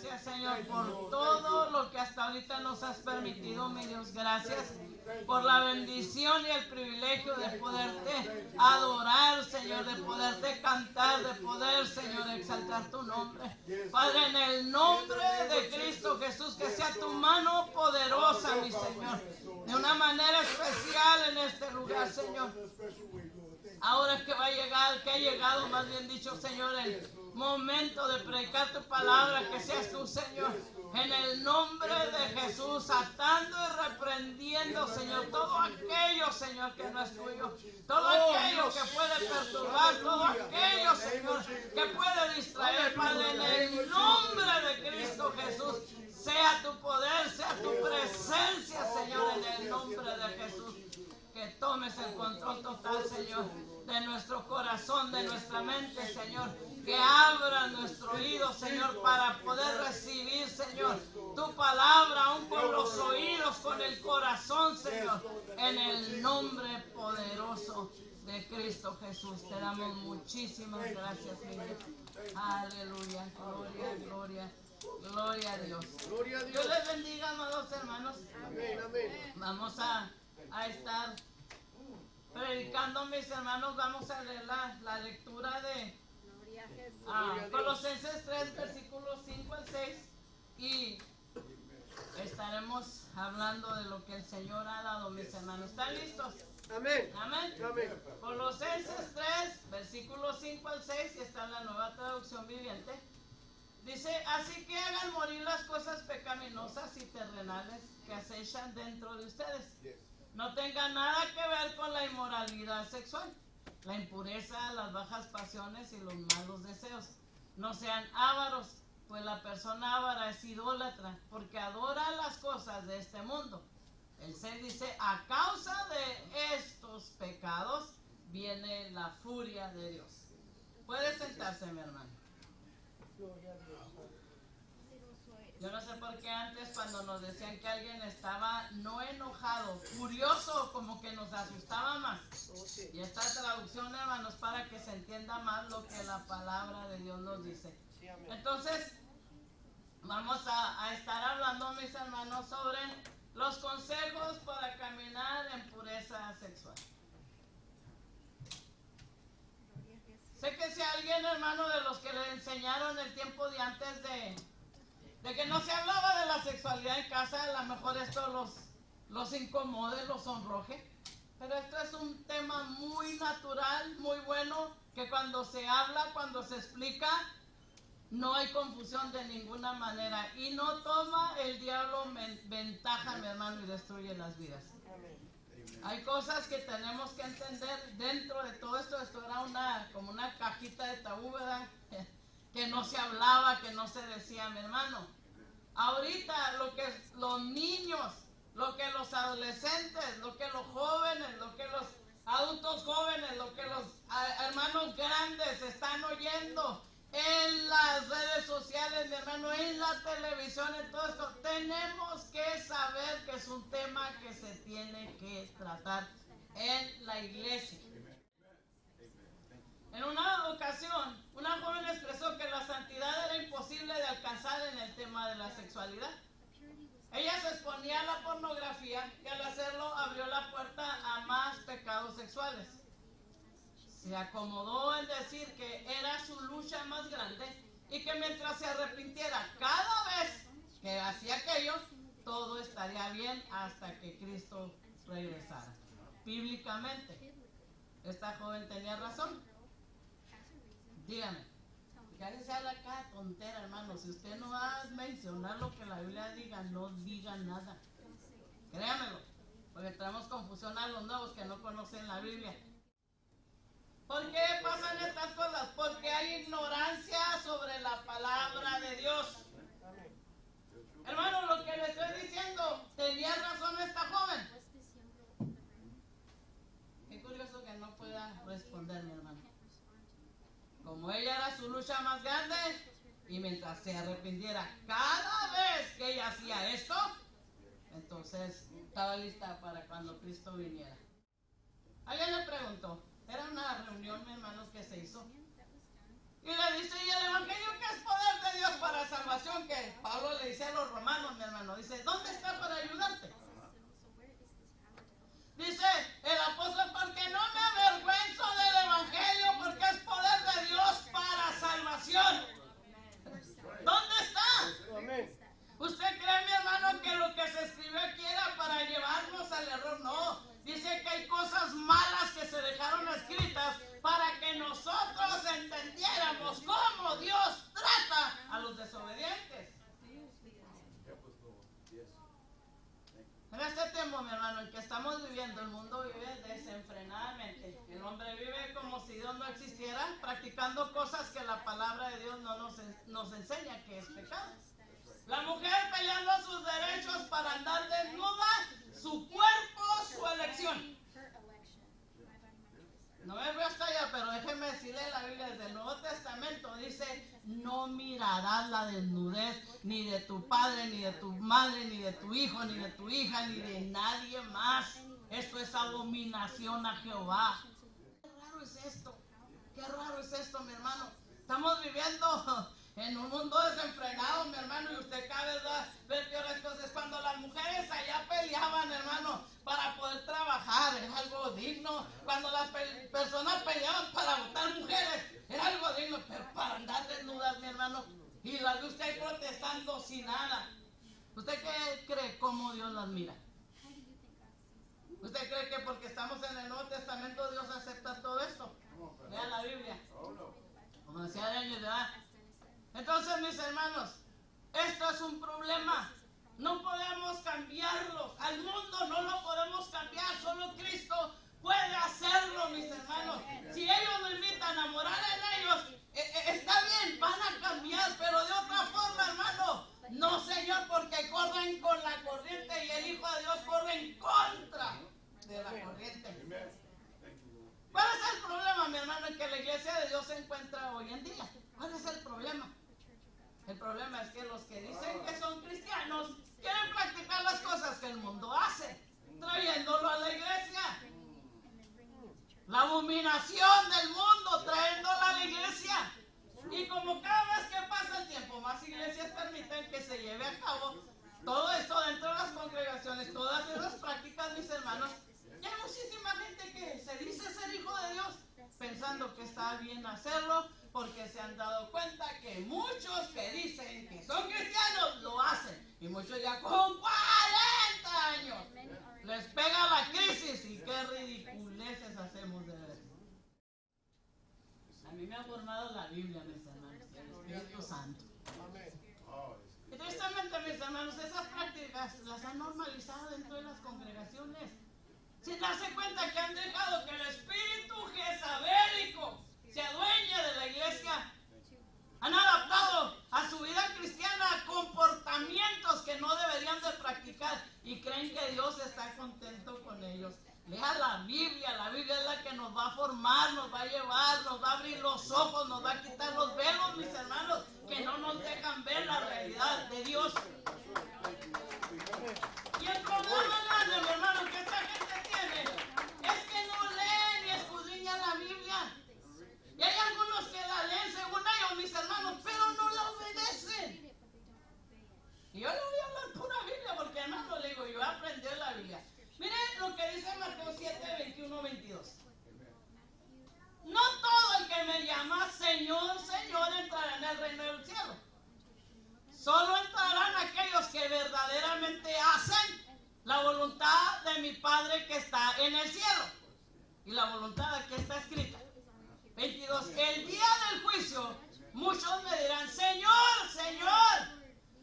gracias, Señor, por todo lo que hasta ahorita nos has permitido, mi Dios. Gracias por la bendición y el privilegio de poderte adorar, Señor, de poderte cantar, de poder, Señor, exaltar tu nombre. Padre, en el nombre de Cristo Jesús, que sea tu mano poderosa, mi Señor, de una manera especial en este lugar, Señor. Ahora que va a llegar, que ha llegado, más bien dicho, Señor, el momento de predicar tu palabra, que seas tú, Señor, en el nombre de Jesús, atando y reprendiendo, Señor, todo aquello, Señor, que no es tuyo, todo aquello que puede perturbar, todo aquello, Señor, que puede distraer, Padre, en el nombre de Cristo Jesús, sea tu poder, sea tu presencia, Señor, en el nombre de Jesús. Que tomes el control total, Señor, de nuestro corazón, de nuestra mente, Señor. Que abra nuestro oído, Señor, para poder recibir, Señor, tu palabra, aún con los oídos, con el corazón, Señor. En el nombre poderoso de Cristo Jesús. Te damos muchísimas gracias, mi Dios. Aleluya, gloria, gloria. Gloria a Dios. Gloria a Dios. Dios les bendiga, amados hermanos. Amén, amén. Vamos a estar predicando, mis hermanos. Vamos a leer la lectura de Colosenses 3, versículos 5 al 6. Y estaremos hablando de lo que el Señor ha dado, mis hermanos. ¿Están listos? Amén. Amén. Amén. Colosenses 3, versículos 5 al 6. Y está en la Nueva Traducción Viviente. Dice, así que hagan morir las cosas pecaminosas y terrenales que acechan dentro de ustedes. No tengan nada que ver con la inmoralidad sexual, la impureza, las bajas pasiones y los malos deseos. No sean ávaros, pues la persona ávara es idólatra, porque adora las cosas de este mundo. El 6 dice, a causa de estos pecados viene la furia de Dios. Puede sentarse, mi hermano. Yo no sé por qué antes, cuando nos decían que alguien estaba no enojado, furioso, como que nos asustaba más. Y esta traducción, hermanos, para que se entienda más lo que la palabra de Dios nos dice. Entonces, vamos a estar hablando, mis hermanos, sobre los consejos para caminar en pureza sexual. Sé que si alguien, hermano, de los que le enseñaron el tiempo de antes de que no se hablaba de la sexualidad en casa, a lo mejor esto los incomode, los sonroje. Pero esto es un tema muy natural, muy bueno, que cuando se habla, cuando se explica, no hay confusión de ninguna manera. Y no toma el diablo ventaja, mi hermano, y destruye las vidas. Hay cosas que tenemos que entender dentro de todo esto. Esto era como una cajita de tabú, ¿verdad? Que no se hablaba, que no se decía, mi hermano. Ahorita lo que los niños, lo que los adolescentes, lo que los jóvenes, lo que los adultos jóvenes, lo que los hermanos grandes están oyendo en las redes sociales, mi hermano, en la televisión, en todo esto, tenemos que saber que es un tema que se tiene que tratar en la iglesia. En una ocasión, una joven expresó que la santidad era imposible de alcanzar en el tema de la sexualidad. Ella se exponía a la pornografía y al hacerlo abrió la puerta a más pecados sexuales. Se acomodó en decir que era su lucha más grande y que mientras se arrepintiera cada vez que hacía aquello, todo estaría bien hasta que Cristo regresara. Bíblicamente, esta joven tenía razón. Dígame, ya les habla cada tontera, hermano. Si usted no va a mencionar lo que la Biblia diga, no diga nada. Créamelo, porque traemos confusión a los nuevos que no conocen la Biblia. ¿Por qué pasan estas cosas? Porque hay ignorancia sobre la palabra de Dios. Hermano, lo que le estoy diciendo, tenía razón esta joven. Qué curioso que no pueda responder, mi hermano. Como ella era su lucha más grande, y mientras se arrepintiera cada vez que ella hacía esto, entonces estaba lista para cuando Cristo viniera. Alguien le preguntó, era una reunión, hermanos, que se hizo. Y le dice, ¿y el evangelio qué es poder de Dios para salvación? salvación que Pablo le dice a los romanos, mi hermano. Dice, ¿dónde está para ayudarte? Dice el apóstol, porque no me avergüenzo del evangelio, porque es poder de Dios para salvación. ¿Dónde está? Amén. ¿Usted cree, mi hermano, que lo que se escribió aquí era para llevarnos al error? No. Dice que hay cosas malas que se dejaron escritas para que nosotros entendiéramos cómo Dios trata a los desobedientes. En este tiempo, mi hermano, en que estamos viviendo, el mundo vive desenfrenadamente. El hombre vive como si Dios no existiera, practicando cosas que la palabra de Dios no nos enseña que es pecado. La mujer peleando sus derechos para andar desnuda, su cuerpo, su elección. No me voy hasta allá, pero déjeme decirle la Biblia desde el Nuevo Testamento. Dice, no mirarás la desnudez ni de tu padre, ni de tu madre, ni de tu hijo, ni de tu hija, ni de nadie más. Esto es abominación a Jehová. Qué raro es esto. Qué raro es esto, mi hermano. Estamos viviendo en un mundo desenfrenado, mi hermano, y usted cada vez va a ver peores cosas. Cuando las mujeres allá peleaban, hermano, para poder trabajar, era algo digno. Cuando las personas peleaban para votar mujeres, era algo digno, pero para andar desnudas, mi hermano, y las de usted ahí protestando sin nada. ¿Usted qué cree cómo Dios las mira? ¿Usted cree que porque estamos en el Nuevo Testamento Dios acepta todo esto? Lea la Biblia. Como decía Daniel, ¿verdad? Entonces, mis hermanos, esto es un problema. No podemos cambiarlo. Al mundo no lo podemos cambiar. Solo Cristo puede hacerlo, mis hermanos. Si ellos lo invitan a morar en ellos, está bien, van a cambiar, pero de otra forma, hermano. No, Señor, porque corren con la corriente y el Hijo de Dios corre en contra de la corriente. ¿Cuál es el problema, mi hermano, en que la iglesia de Dios se encuentra hoy en día? ¿Cuál es el problema? El problema es que los que dicen que son cristianos quieren practicar las cosas que el mundo hace, trayéndolo a la iglesia. La abominación del mundo, trayéndola a la iglesia. Y como cada vez que pasa el tiempo, más iglesias permiten que se lleve a cabo todo esto dentro de las congregaciones, todas esas prácticas, mis hermanos. Y hay muchísima gente que se dice ser hijo de Dios, pensando que está bien hacerlo, porque se han dado cuenta que muchos que dicen que son cristianos lo hacen. Y muchos ya con 40 años les pega la crisis y qué ridiculeces hacemos de ver. A mí me ha formado la Biblia, mis hermanos, el Espíritu Santo. Y tristemente, mis hermanos, esas prácticas las han normalizado dentro de las congregaciones, sin darse cuenta que han dejado que el espíritu jezabélico se adueñe de la iglesia. Han adaptado a su vida cristiana comportamientos que no deberían de practicar y creen que Dios está contento con ellos. Lea la Biblia es la que nos va a formar, nos va a llevar, nos va a abrir los ojos, nos va a quitar los velos, mis hermanos, que no nos dejan ver la realidad de Dios. Y el problema grande, mi hermano, que esta gente tiene es que no leen ni escudriñan la Biblia. Y hay algunos que la leen según ellos, mis hermanos, pero no la obedecen. Y yo le voy a hablar pura Biblia porque, hermano, le digo, yo aprendí la Biblia. Miren lo que dice Mateo 7, 21, 22. No todo el que me llama Señor, Señor entrará en el reino del cielo. Solo entrarán aquellos que verdaderamente hacen la voluntad de mi Padre que está en el cielo. Y la voluntad aquí está escrita. 22. El día del juicio, muchos me dirán, Señor, Señor,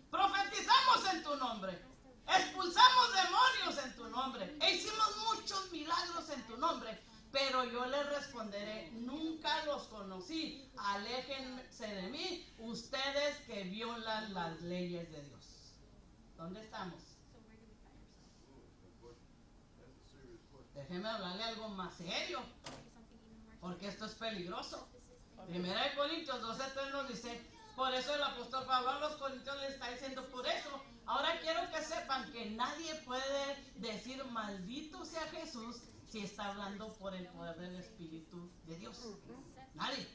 profetizamos en tu nombre, expulsamos demonios en tu nombre, e hicimos muchos milagros en tu nombre. Pero yo les responderé, nunca los conocí, aléjense de mí, ustedes que violan las leyes de Dios. ¿Dónde estamos? Déjeme hablarle algo más serio, porque esto es peligroso. Primera de Corintios 12:3 nos dice, por eso el apóstol Pablo a los Corintios le está diciendo, por eso, ahora quiero que sepan que nadie puede decir maldito sea Jesús si está hablando por el poder del Espíritu de Dios. Nadie.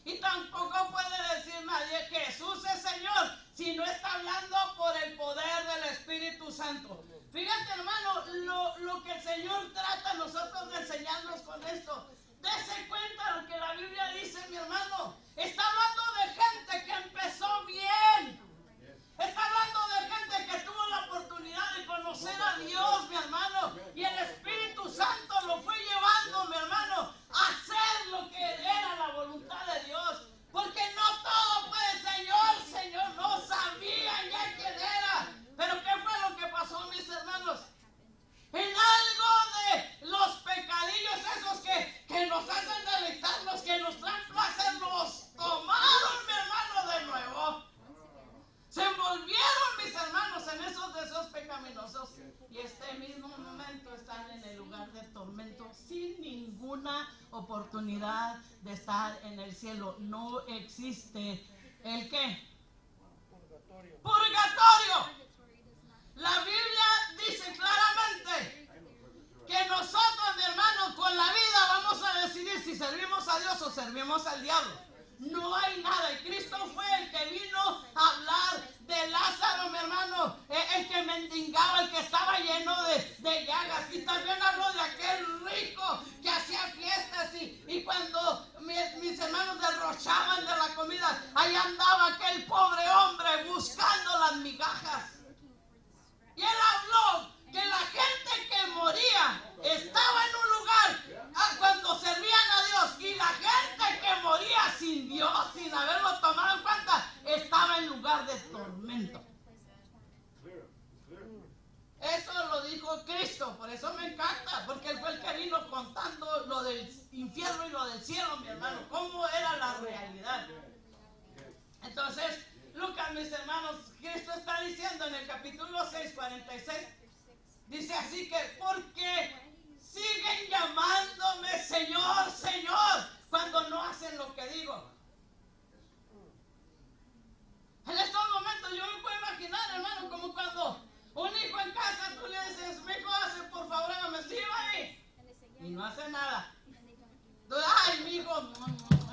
Y tampoco puede decir nadie Jesús es Señor si no esto. Dese cuenta lo que la Biblia dice, mi hermano. Está hablando de gente que empezó bien. Está hablando de gente que tuvo la oportunidad de conocer a Dios, mi hermano. Y el Espíritu Santo lo fue llevando, mi hermano, a hacer lo que era la voluntad de Dios. Porque no todo fue Señor, no sabían ya quién era. Pero ¿qué fue lo que pasó, mis hermanos? En algo de los pecadillos esos que nos hacen deleitarnos, que nos traen placer, los tomaron, mi hermano, de nuevo. Se envolvieron, mis hermanos, en esos deseos pecaminosos. Y este mismo momento están en el lugar de tormento sin ninguna oportunidad de estar en el cielo. No existe ¿el qué? Purgatorio. La Biblia dice claramente que nosotros, mi hermano, con la vida vamos a decidir si servimos a Dios o servimos al diablo. No hay nada. Y Cristo fue el que vino a hablar de Lázaro, mi hermano, el que mendigaba, el que estaba lleno de llagas. Y también habló de aquel rico que hacía fiestas y cuando mis hermanos derrochaban de la comida, ahí andaba aquel pobre hombre buscando las migajas. Y él habló que la gente que moría estaba en un lugar cuando servían a Dios, y la gente que moría sin Dios, sin haberlo tomado en cuenta, estaba en lugar de tormento. Eso lo dijo Cristo. Por eso me encanta, porque él fue el que vino contando lo del infierno y lo del cielo, mi hermano, cómo era la realidad. Entonces, Lucas, mis hermanos, Cristo está diciendo en el capítulo 6, 46, dice así que, porque siguen llamándome Señor, Señor, cuando no hacen lo que digo. En estos momentos yo me puedo imaginar, hermano, como cuando un hijo en casa, tú le dices, mi hijo, hace por favor, hágame, sí, ahí, y no hace nada. Tú, ay, mi hijo,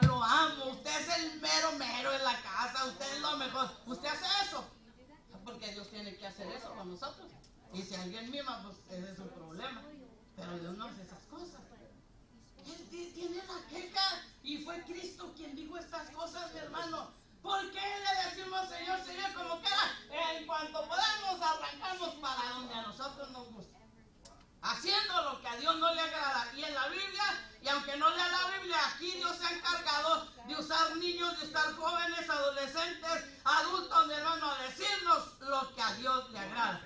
lo amo, usted es el mero en la casa, usted es lo mejor. Usted hace eso, porque Dios tiene que hacer eso con nosotros. Y si alguien mima, pues ese es un problema. Pero Dios no hace esas cosas. Él tiene la queja, y fue Cristo quien dijo estas cosas, mi hermano. ¿Por qué le decimos Señor, Señor? Como quiera, en cuanto podamos arrancamos para donde a nosotros nos gusta, haciendo lo que a Dios no le agrada. Y en la Biblia, y aunque no lea la Biblia, aquí Dios se ha encargado de usar niños, de usar jóvenes, adolescentes, adultos, mi hermano, a decirnos lo que a Dios le agrada.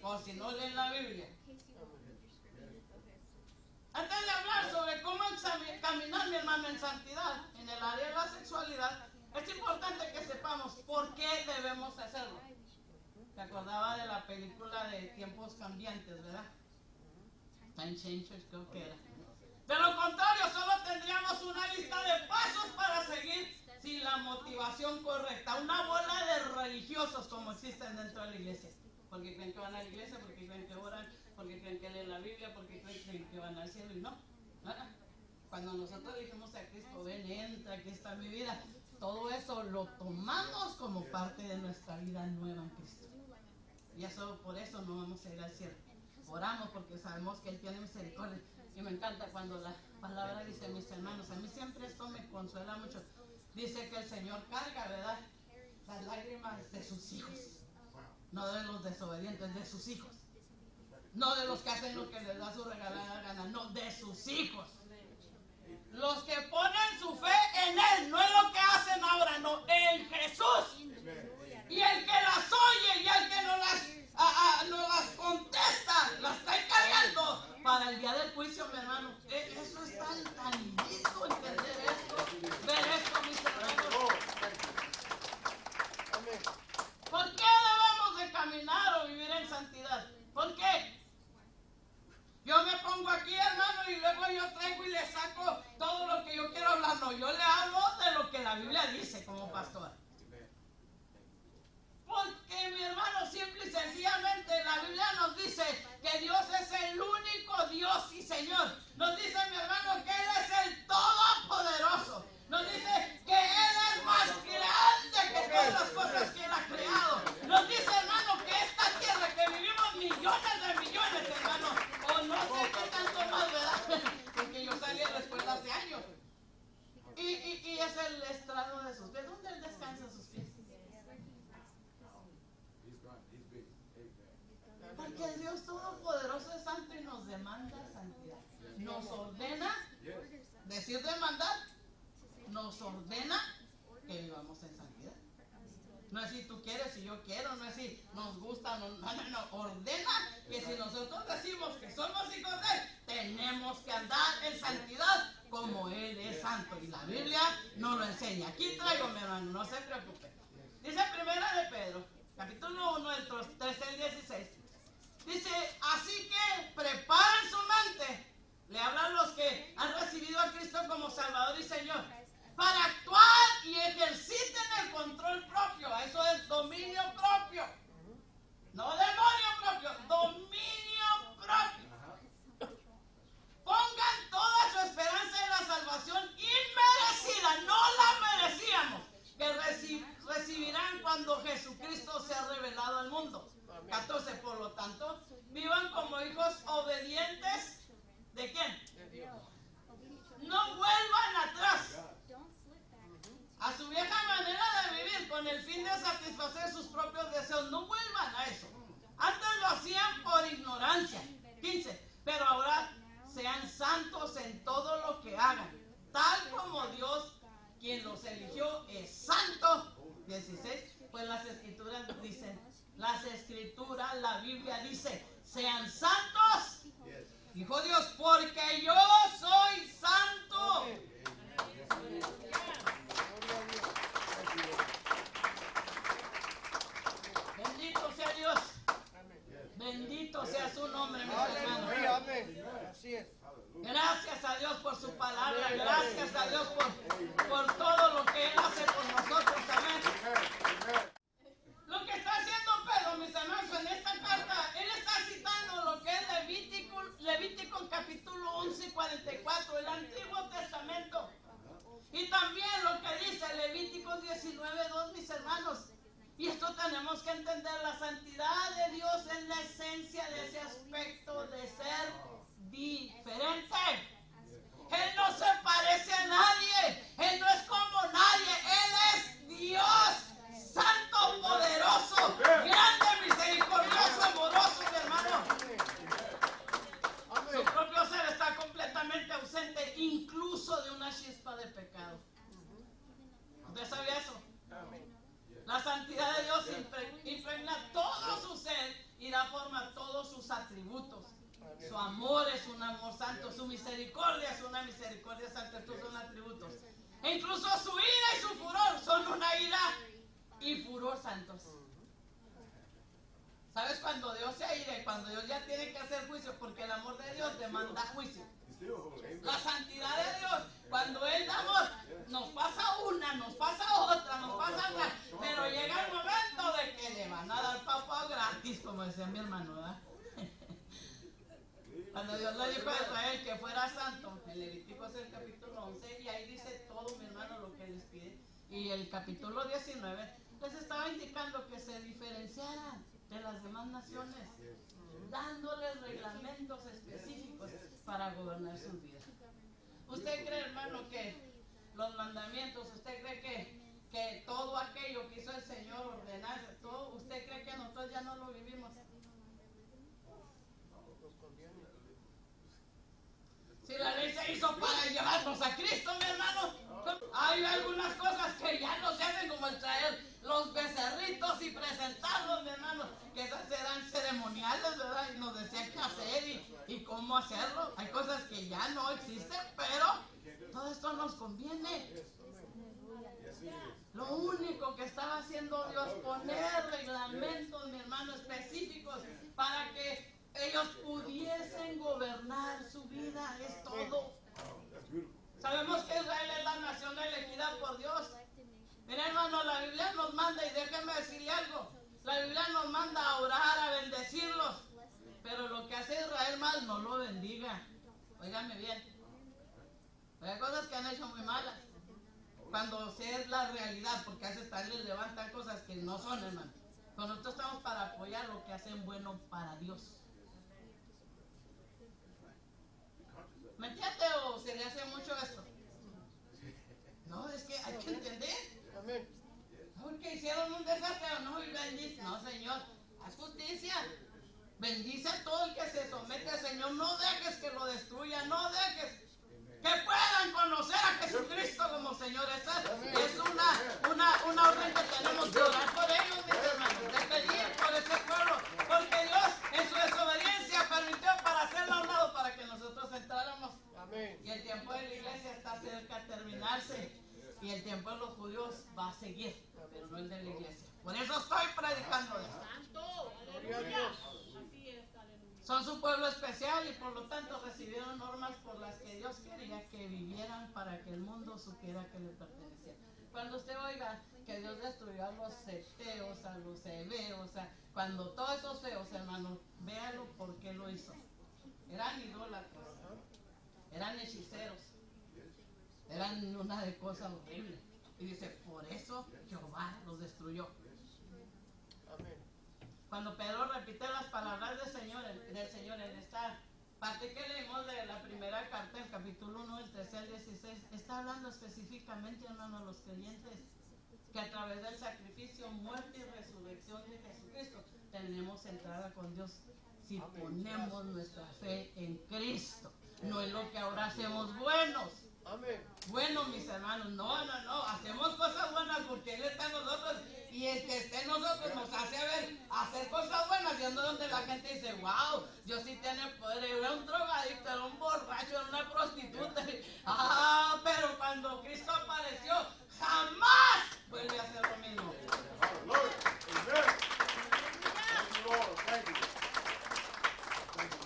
O si no leen la Biblia. Antes de hablar sobre cómo caminar, mi hermano, en santidad, en el área de la sexualidad, es importante que sepamos por qué debemos hacerlo. Te acordaba de la película de Tiempos Cambiantes, ¿verdad? Time Changers, creo que era. De lo contrario, solo tendríamos una lista de pasos para seguir sin la motivación correcta. Una bola de religiosos como existen dentro de la iglesia. Porque creen que van a la iglesia, porque creen que oran, porque creen que leen la Biblia, porque creen que van al cielo, y no. Cuando nosotros dijimos a Cristo, ven, entra, aquí está mi vida, todo eso lo tomamos como parte de nuestra vida nueva en Cristo. Y eso, por eso no vamos a ir al cielo. Oramos porque sabemos que Él tiene misericordia. Y me encanta cuando la palabra dice, mis hermanos, a mí siempre esto me consuela mucho. Dice que el Señor carga, ¿verdad?, las lágrimas de sus hijos. No de los desobedientes, de sus hijos. No de los que hacen lo que les da su regalada gana, no, de sus hijos. Los que ponen su fe en Él, no en lo que hacen ahora, no, en Jesús. Y el que las oye y el que no las contesta, las está encargando para el día del juicio, mi hermano. Eso es tan lindo entender esto, ver esto, mis hermanos. ¿Por qué debemos de caminar o vivir en santidad? ¿Por qué? Yo me pongo aquí, hermano, y luego yo traigo y le saco todo lo que yo quiero hablar. No, yo le hablo de lo que la Biblia dice como pastor. Porque, mi hermano, simple y sencillamente la Biblia nos dice que Dios es el único Dios y Señor. Nos dice, mi hermano, que Él es el Todopoderoso. Nos dice que Él es más grande que todas las cosas que Él ha creado. Nos dice, hermano, que esta tierra que vivimos millones de millones, hermano, o no sé qué tanto más, ¿verdad? Porque yo salí hace años. Y es el estrado de sus pies. ¿Dónde él descansa sus pies? Porque el Dios Todopoderoso es santo y nos demanda santidad. Nos ordena, decir demandar, nos ordena que vivamos en santidad. No es si tú quieres, si yo quiero, no es si nos gusta, no, ordena que si nosotros decimos que somos hijos de Él, tenemos que andar en santidad como Él es santo. Y la Biblia nos lo enseña. Aquí traigo, mi hermano, no se preocupe. Dice Primera de Pedro, capítulo 1, del 13 al 16. Dice, así que preparen su mente. Le hablan los que han recibido a Cristo como Salvador y Señor, para actuar y ejerciten el control propio. Eso es dominio propio. No demonio propio, dominio propio. Pongan toda su esperanza en la salvación inmerecida, no la merecíamos, que recibirán cuando Jesucristo sea revelado al mundo. 14. Por lo tanto, vivan como hijos obedientes. ¿De quién? No vuelvan atrás a su vieja manera de vivir con el fin de satisfacer sus propios deseos. No vuelvan a eso. Antes lo hacían por ignorancia. 15. Pero ahora sean santos en todo lo que hagan, tal como Dios, quien los eligió, es santo. 16. Pues las escrituras dicen, la Biblia dice, sean santos, dijo Dios, porque yo soy santo. Bendito sea Dios. Bendito sea su nombre, mis hermanos. Así es. Gracias a Dios por su palabra. Gracias a Dios por todo lo que Él hace por nosotros. Amén. Lo que está haciendo Pedro, mis hermanos, en esta carta, él está citando lo que es Levítico capítulo 11, 44, el Antiguo Testamento. Y también lo que dice Levítico 19, 2, mis hermanos. Y esto tenemos que entender, la santidad de Dios es la esencia de ese aspecto de ser diferente. Él no se parece a nadie, Él no es como nadie, Él es Dios, santo, poderoso, grande, misericordioso, amoroso, mi hermano. Su propio ser está completamente ausente, incluso de una chispa de pecado. ¿Usted sabía eso? La santidad de Dios impregna todo su ser y da forma a todos sus atributos. Su amor es un amor santo, su misericordia es una misericordia santa. Estos son atributos. E incluso su ira y su furor son una ira y furor santos. ¿Sabes cuando Dios se ira y cuando Dios ya tiene que hacer juicio? Porque el amor de Dios demanda juicio. La santidad de Dios, cuando Él da amor, nos pasa una, nos pasa otra, pero llega el momento de que le van a dar papá gratis, como decía mi hermano, ¿verdad? Cuando Dios le dijo a Israel que fuera santo, en Levítico es el capítulo 11, y ahí dice todo, mi hermano, lo que les pide. Y el capítulo 19 les estaba indicando que se diferenciaran de las demás naciones, dándoles reglamentos específicos para gobernar sus vidas. ¿Usted cree, hermano, que los mandamientos, usted cree que todo aquello que hizo el Señor ordenarse, todo, usted cree que nosotros ya no lo vivimos? Si la ley se hizo para llevarnos a Cristo, mi hermano, hay algunas cosas que ya no se hacen, como el traer los becerritos y presentarlos, mi hermano, que esas eran ceremoniales, ¿verdad? Y nos decían qué hacer y cómo hacerlo. Hay cosas que ya no existen, pero todo esto nos conviene. Lo único que estaba haciendo Dios, poner reglamentos, mi hermano, específicos para que ellos pudiesen gobernar su vida, es todo. Sabemos que Israel es la nación elegida por Dios. Mira, hermano, la Biblia nos manda, y déjenme decirle algo, la Biblia nos manda a orar, a bendecirlos, pero lo que hace Israel mal, no lo bendiga. Óigame bien, hay cosas que han hecho muy malas, cuando sé es la realidad, porque a veces también les levantan cosas que no son, hermano. Pero nosotros estamos para apoyar lo que hacen bueno para Dios. ¿Me entiende o se le hace mucho esto? No, es que hay que entender. Amén. Porque hicieron un desastre, no, y bendice. No, Señor, haz justicia. Bendice a todo el que se somete al Señor. No dejes que lo destruya. No dejes que puedan conocer a Jesucristo como Señor. Esa es una orden que tenemos que orar por ellos, mis hermanos. De pedir por ese pueblo. Porque Dios en su desobediencia permitió para hacerlo a un lado para que nosotros entráramos. Amén. Y el tiempo de la iglesia está cerca de terminarse. Y el tiempo de los judíos va a seguir, pero no el de la iglesia. Por eso estoy predicando esto. Gloria a Dios. Son su pueblo especial y por lo tanto recibieron normas por las que Dios quería que vivieran para que el mundo supiera que le pertenecía. Cuando usted oiga que Dios destruyó a los seteos, a los heveos, cuando todos esos feos, hermanos, véalo por qué lo hizo. Eran idólatras, eran hechiceros, eran una de cosas horribles. Y dice, por eso Jehová los destruyó. Amén. Cuando Pedro repite las palabras del Señor en esta parte que leímos de la primera carta, el capítulo 1, del 13 al 16, está hablando específicamente, hermano, a los creyentes, que a través del sacrificio, muerte y resurrección de Jesucristo, tenemos entrada con Dios si ponemos nuestra fe en Cristo, no en lo que ahora hacemos buenos. Amén. Bueno, mis hermanos, no, hacemos cosas buenas porque Él está en nosotros y el que esté en nosotros nos hace ver, hacer cosas buenas, yendo donde la gente dice, wow, Dios sí tiene poder, era un drogadicto, era un borracho, era una prostituta, pero cuando Cristo apareció, jamás vuelve a hacer lo mismo.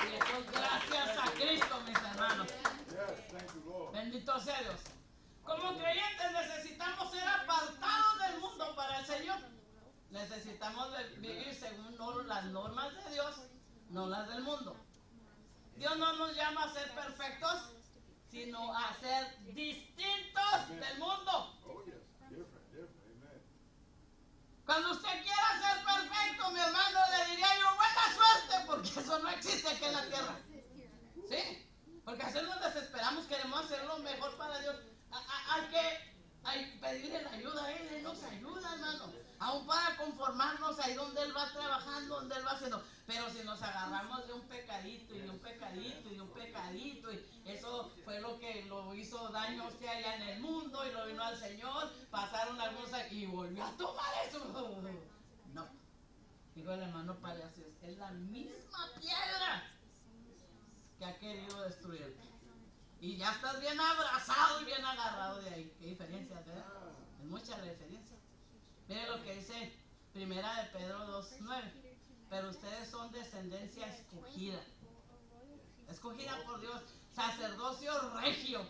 Y eso es gracias a Cristo, mis hermanos. Bendito sea Dios. Como creyentes necesitamos ser apartados del mundo para el Señor. Necesitamos vivir según las normas de Dios, no las del mundo. Dios no nos llama a ser perfectos, sino a ser distintos del mundo. Cuando usted quiera ser perfecto, mi hermano, le diría yo buena suerte, porque eso no existe aquí en la tierra. ¿Sí? Porque a veces nos desesperamos, queremos hacer lo mejor para Dios. Hay que pedirle la ayuda a Él nos ayuda, hermano. Aún para conformarnos ahí donde Él va trabajando, donde Él va haciendo. Pero si nos agarramos de un pecadito y de un pecadito y de un pecadito, y eso fue lo que lo hizo daño a usted allá en el mundo y lo vino al Señor, pasaron algunos y volvió a tomar eso. No. Digo el hermano Palacios, es la misma piedra que ha querido destruirte. Y ya estás bien abrazado y bien agarrado de ahí. ¿Qué diferencia, verdad? Es mucha la diferencia. Mire lo que dice Primera de Pedro 2:9. Pero ustedes son descendencia escogida. Escogida por Dios. Sacerdocio regio.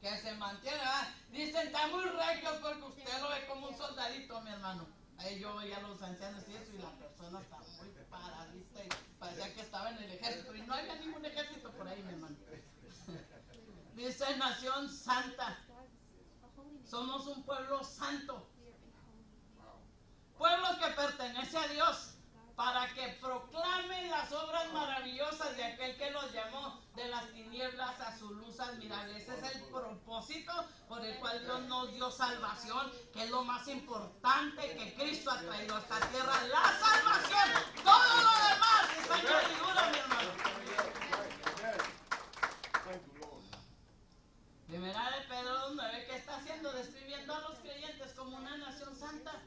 Que se mantiene, ¿verdad? Dicen, está muy regio porque usted lo ve como un soldadito, mi hermano. Ahí yo veía a los ancianos y eso, y la persona está muy paradita y parecía que estaba en el ejército. Y no había ningún ejército por ahí, mi hermano. Dice nación santa. Somos un pueblo santo. Pueblo que pertenece a Dios, para que proclamen las obras maravillosas de aquel que los llamó de las tinieblas a su luz admirable. Ese es el propósito por el cual Dios nos dio salvación, que es lo más importante que Cristo ha traído a esta tierra, la salvación. Todo lo demás es añadidura, mi hermano. Primera de Pedro 2:9, ¿qué está haciendo? Describiendo a los creyentes como una nación santa.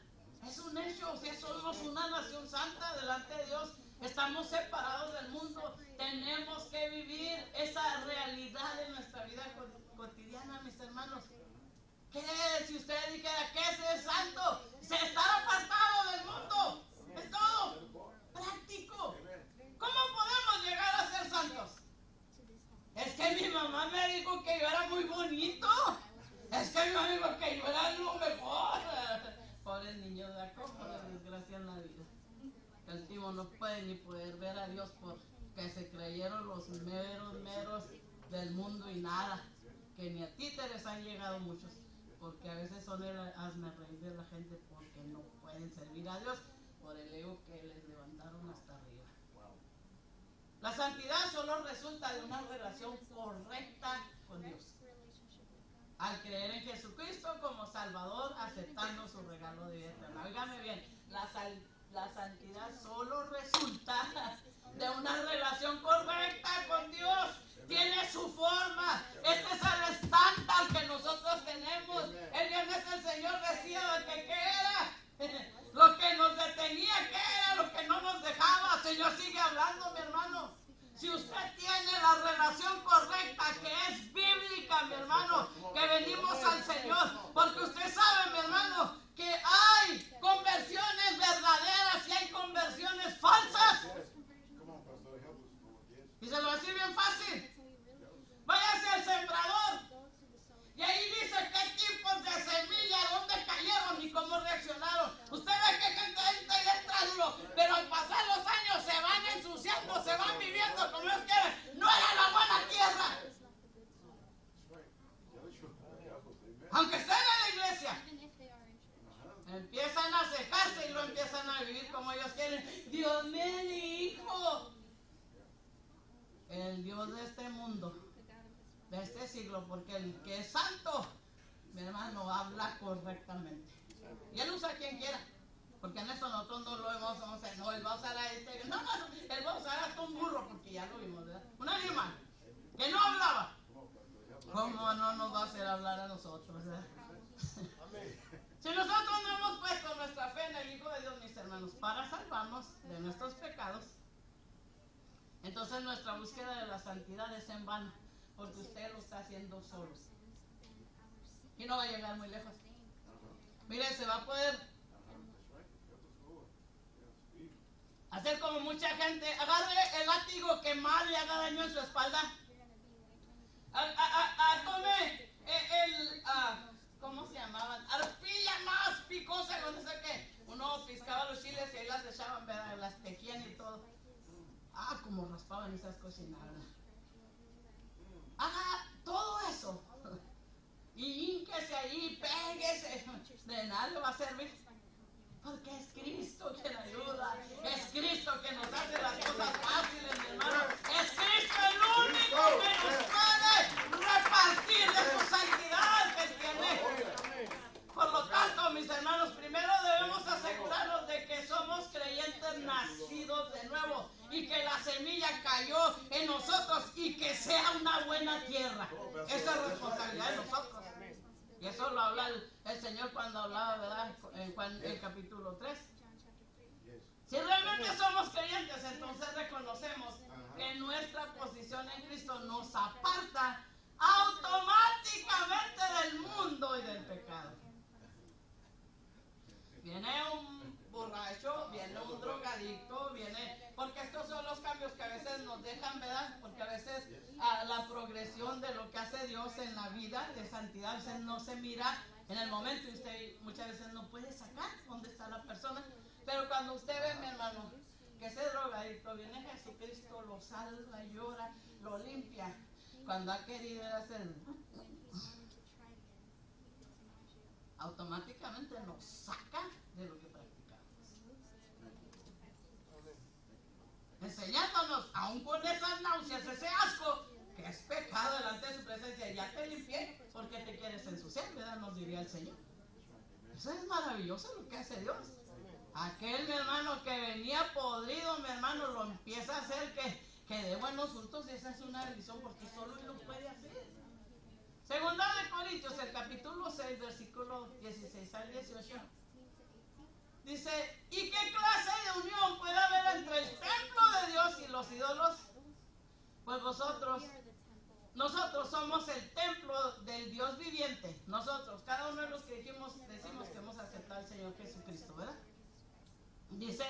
Es un hecho, si somos una nación santa delante de Dios, estamos separados del mundo, tenemos que vivir esa realidad en nuestra vida cotidiana, mis hermanos. ¿Qué? Si usted dijera, ¿qué es ser santo? Se estar apartado del mundo, es todo, práctico. ¿Cómo podemos llegar a ser santos? Es que mi mamá me dijo que yo era muy bonito, es que mi mamá me dijo que yo era lo mejor. Pobres niños, de cómo les desgracia en la vida. Que el tipo no puede ni poder ver a Dios porque se creyeron los meros del mundo y nada. Que ni a títeres han llegado muchos. Porque a veces son el hazme reír de la gente porque no pueden servir a Dios por el ego que les levantaron hasta arriba. La santidad solo resulta de una relación correcta con Dios. Al creer en Jesucristo como Salvador, aceptando su regalo de vida eterna. Óigame bien, la santidad solo resulta de una relación correcta con Dios. Tiene su forma. Este es el estándar que nosotros tenemos. El viernes el Señor decía de que ¿qué era? Lo que nos detenía, ¿qué era? Lo que no nos dejaba. El Señor sigue hablando, mi hermano. Si usted tiene la relación correcta, que es bíblica, mi hermano, que venimos al Señor, porque usted sabe, mi hermano, que hay conversiones verdaderas y hay conversiones falsas. Y se lo va a decir bien fácil. Váyase al sembrador. Y ahí dice qué tipos de semilla, dónde cayeron y cómo reaccionaron. Usted ve que gente entra y entra duro, pero al pasar los años se van ensuciando, se van viviendo como ellos quieren. No era la buena tierra. Aunque estén en la iglesia, empiezan a cejarse y lo empiezan a vivir como ellos quieren. Dios me dijo. El Dios de este mundo, de este siglo, porque el que es santo, mi hermano, habla correctamente. Y él usa a quien quiera, porque en eso nosotros no lo vemos, no, él va a usar a este, no, él va a usar hasta un burro, porque ya lo vimos, ¿verdad? Un animal que no hablaba. ¿Cómo no nos va a hacer hablar a nosotros, verdad? Si nosotros no hemos puesto nuestra fe en el Hijo de Dios, mis hermanos, para salvarnos de nuestros pecados, entonces nuestra búsqueda de la santidad es en vano, porque usted lo está haciendo solo y no va a llegar muy lejos. Mire, se va a poder hacer como mucha gente, agarre el látigo que más le haga daño en su espalda, tome ¿cómo se llamaban? Arpilla más picosa, no sé qué. Uno piscaba los chiles y ahí las echaban, ¿verdad? Las tejían y todo. Como raspaban esas cocinadas. Haga todo eso. Y hínquese ahí, péguese. De nada le va a servir. Porque es Cristo que le ayuda. Es Cristo que nos hace las cosas fáciles, mi hermano. Es Cristo el único que nos puede repartir de su santidad que tiene. Por lo tanto, mis hermanos, primero debemos asegurarnos de que somos creyentes nacidos de nuevo y que la semilla cayó en nosotros y que sea una buena tierra. Esa es responsabilidad de nosotros. Y eso lo habla el Señor cuando hablaba, ¿verdad? En el capítulo 3. Si realmente somos creyentes, entonces reconocemos que nuestra posición en Cristo nos aparta automáticamente del mundo y del pecado. Viene un borracho, viene un drogadicto, porque estos son los cambios que a veces nos dejan, ¿verdad? Porque a veces la progresión de lo que hace Dios en la vida de santidad a veces no se mira en el momento y usted muchas veces no puede sacar dónde está la persona. Pero cuando usted ve, mi hermano, que ese drogadicto viene Jesucristo, lo salva, llora, lo limpia. Cuando ha querido hacer, automáticamente nos saca de lo que practicamos, enseñándonos, aún con esas náuseas, ese asco, que es pecado delante de su presencia. Ya te limpié, porque te quieres ensuciar, ¿verdad? Nos diría el Señor. Eso es maravilloso lo que hace Dios. Aquel, mi hermano, que venía podrido, mi hermano, lo empieza a hacer que dé buenos frutos, y esa es una bendición, porque solo Él lo puede hacer. Segunda de Corintios, el capítulo 6, versículo 16 al 18. Dice, ¿y qué clase de unión puede haber entre el templo de Dios y los ídolos? Pues nosotros somos el templo del Dios viviente. Nosotros, cada uno de los que decimos que hemos aceptado al Señor Jesucristo, ¿verdad? Dice,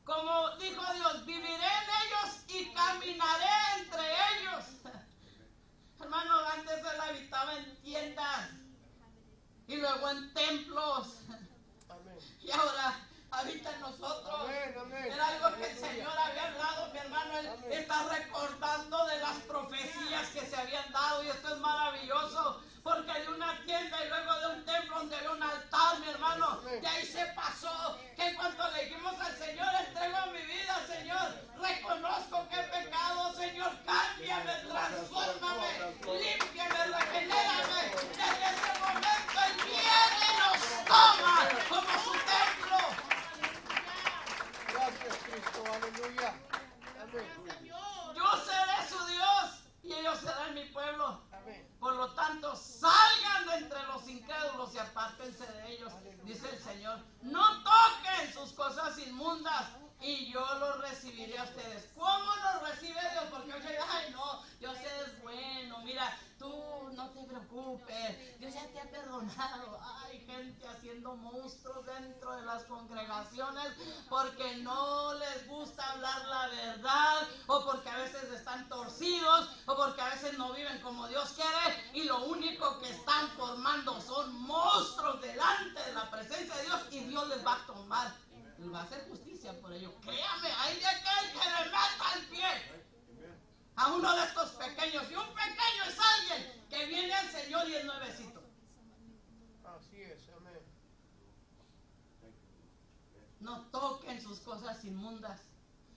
como dijo Dios, viviré en ellos y caminaré entre ellos. Hermano, antes Él habitaba en tiendas y luego en templos. Amén. Y ahora habita en nosotros. Amén, amén. Era algo que el Señor había hablado, mi hermano. Él está recordando de las profecías que se habían dado, y esto es maravilloso, porque de una tienda y luego de un templo donde había un altar, mi hermano, de ahí se pasó que en cuanto le dijimos al Señor, entrego mi vida, Señor, reconozco que he pecado. detonado. Hay gente haciendo monstruos dentro de las congregaciones porque no les gusta hablar la verdad, o porque a veces están torcidos, o porque a veces no viven como Dios quiere, y lo único que están formando son monstruos delante de la presencia de Dios, y Dios les va a tomar, les va a hacer justicia por ello. Créame, hay de aquel que le meta el pie a uno de estos pequeños, y un pequeño es alguien que viene al Señor y es nuevecito. Así es, amén. No toquen sus cosas inmundas.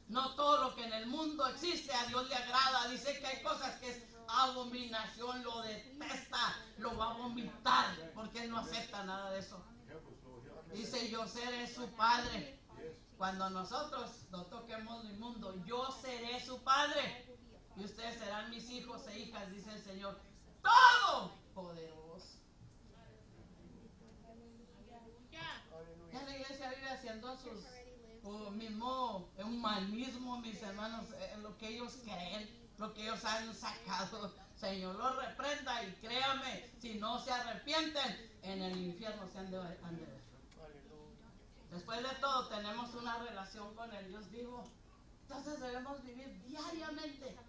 No todo lo que en el mundo existe a Dios le agrada. Dice que hay cosas que es abominación, lo detesta, lo va a vomitar, porque Él no acepta nada de eso. Dice, yo seré su padre. Cuando nosotros no toquemos lo inmundo, yo seré su padre. Y ustedes serán mis hijos e hijas, dice el Señor Todopoderoso. Ya la iglesia vive haciendo sus mismo humanismo, mis hermanos, lo que ellos creen, lo que ellos han sacado. Señor los reprenda, y créame, si no se arrepienten, en el infierno se han de ver. Después de todo, tenemos una relación con el Dios vivo. Entonces debemos vivir diariamente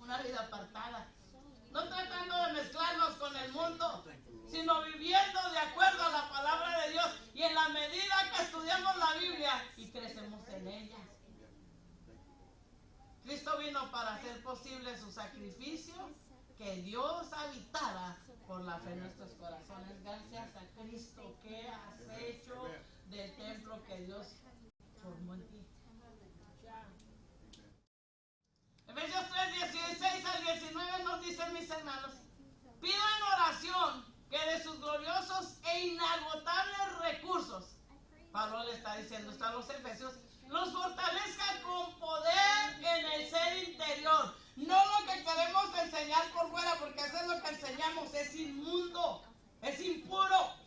una vida apartada, no tratando de mezclarnos con el mundo, sino viviendo de acuerdo a la palabra de Dios, y en la medida que estudiamos la Biblia y crecemos en ella. Cristo vino para hacer posible su sacrificio, que Dios habitara por la fe en nuestros corazones. Gracias a Cristo, ¿qué has hecho del templo que Dios formó en ti? Efesios 3, 16 al 19 nos dicen, mis hermanos, pido en oración que de sus gloriosos e inagotables recursos, Pablo le está diciendo esto a los efesios, los fortalezca con poder en el ser interior. No lo que queremos enseñar por fuera, porque eso es lo que enseñamos, es inmundo, es impuro.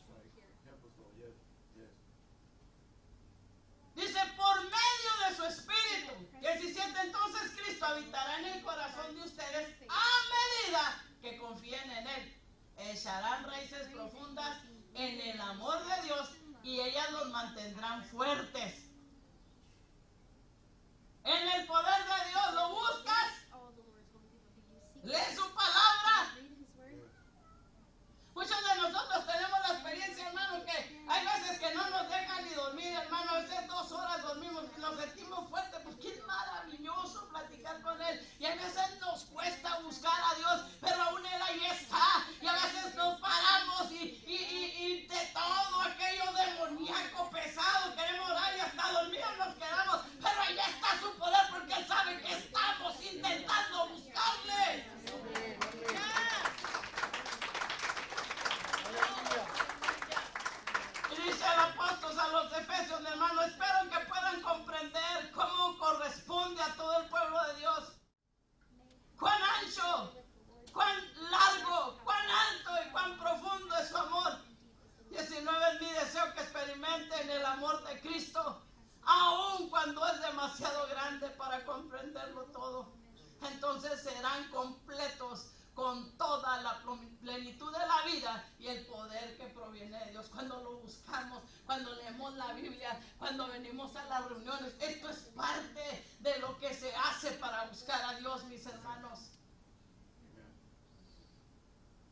Dice, por medio de su Espíritu. 17, entonces Cristo habitará en el corazón de ustedes a medida que confíen en Él. Echarán raíces profundas en el amor de Dios, y ellas los mantendrán fuertes. En el poder de Dios lo buscas. Lee su palabra. Muchos de nosotros tenemos la experiencia, hermano, que hay veces que no nos dejan ni dormir, hermano. A veces 2 horas dormimos y nos sentimos fuertes, pues qué maravilloso platicar con Él. Y a veces nos cuesta buscar a Dios, pero aún Él ahí está. Y a veces nos paramos y de todo aquello demoníaco pesado queremos orar y hasta dormidos nos quedamos. Pero ahí está su poder, porque Él sabe que estamos intentando buscarle. Dice el apóstol a los efesios, mi hermano, espero que puedan comprender cómo corresponde a todo el pueblo de Dios. Cuán ancho, cuán largo, cuán alto y cuán profundo es su amor. 19, es mi deseo que experimenten el amor de Cristo, aun cuando es demasiado grande para comprenderlo todo. Entonces serán completos con toda la plenitud de la vida y el poder que proviene de Dios. Cuando lo buscamos, cuando leemos la Biblia, cuando venimos a las reuniones, esto es parte de lo que se hace para buscar a Dios, mis hermanos.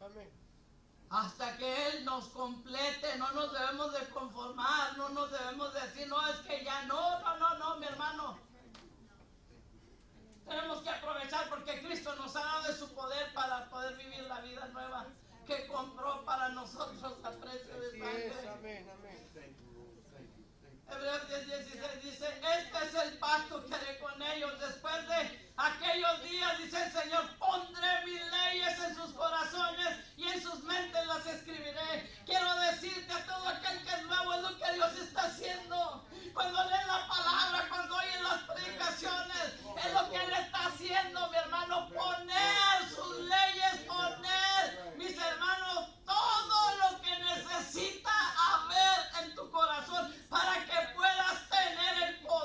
Amén. Hasta que Él nos complete, no nos debemos de conformar, no nos debemos decir, no, es que ya no, mi hermano. Tenemos que aprovechar, porque Cristo nos ha dado de su poder para poder vivir la vida nueva que compró para nosotros a precio de sangre. Amén, amén. Hebreos 10:16 dice, este es el pacto que haré con ellos después de aquellos días, dice el Señor, pondré mis leyes en sus corazones y en sus mentes las escribiré. Quiero decirte a todo aquel que es nuevo, es lo que Dios está haciendo. Cuando leen la palabra, cuando oyen las predicaciones, es lo que Él está haciendo, mi hermano, poner sus leyes, poner, mis hermanos, todo lo que necesita haber en tu corazón para que puedas tener el poder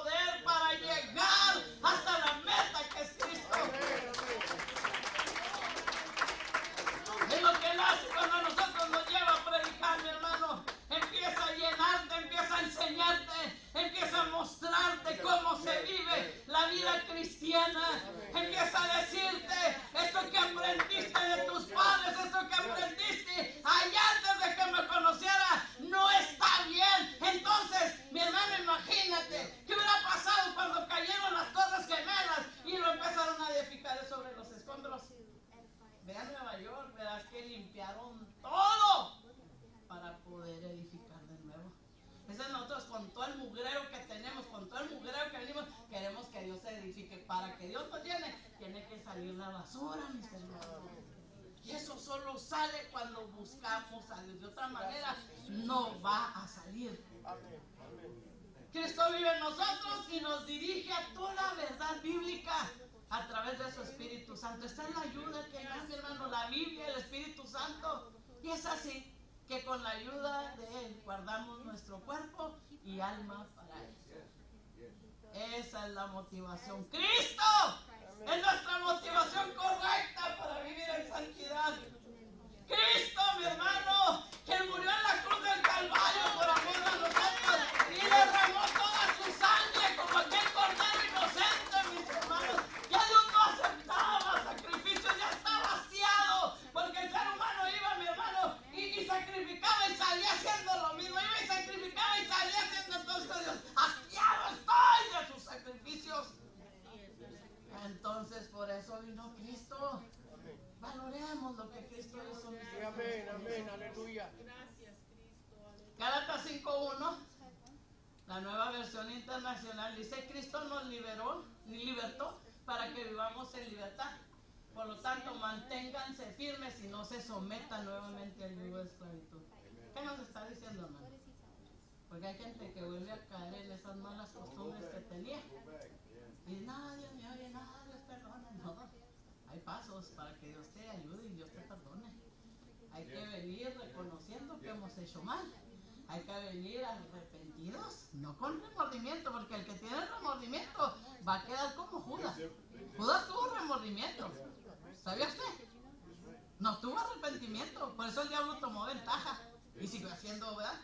basura, mis hermanos. Y eso solo sale cuando buscamos a Dios. De otra manera, no va a salir. Amén. Amén. Cristo vive en nosotros y nos dirige a toda la verdad bíblica a través de su Espíritu Santo. Esta es la ayuda que da, mi hermano, la Biblia, el Espíritu Santo. Y es así que con la ayuda de Él guardamos nuestro cuerpo y alma para Él. Esa es la motivación. ¡Cristo! Es nuestra motivación correcta para vivir en santidad. Cristo, mi hermano, que murió en la cruz del Calvario por amor a nosotros y derramó toda su sangre como aquel cordero inocente, mis hermanos. Ya Dios no aceptaba sacrificios, ya está vaciado, porque el ser humano iba, mi hermano, y sacrificaba y salía haciendo lo mismo. Iba y sacrificaba y salía haciendo. Entonces Dios, hastiado estoy de sus sacrificios. Entonces por eso vino Cristo. Valoremos lo que Cristo hizo. Amén, amén, aleluya. Gálatas 5:1, la nueva versión internacional, dice: Cristo nos libertó para que vivamos en libertad. Por lo tanto, manténganse firmes y no se sometan nuevamente al yugo de esclavitud. ¿Qué nos está diciendo, hermano? Porque hay gente que vuelve a caer en esas malas costumbres que tenía. Y nadie me oye, nada, Dios perdona. No, hay pasos para que Dios te ayude y Dios te perdone. Hay que venir reconociendo que hemos hecho mal. Hay que venir arrepentidos, no con remordimiento, porque el que tiene remordimiento va a quedar como Judas. Judas tuvo remordimiento. ¿Sabía usted? No tuvo arrepentimiento, por eso el diablo tomó ventaja y siguió haciendo, ¿verdad?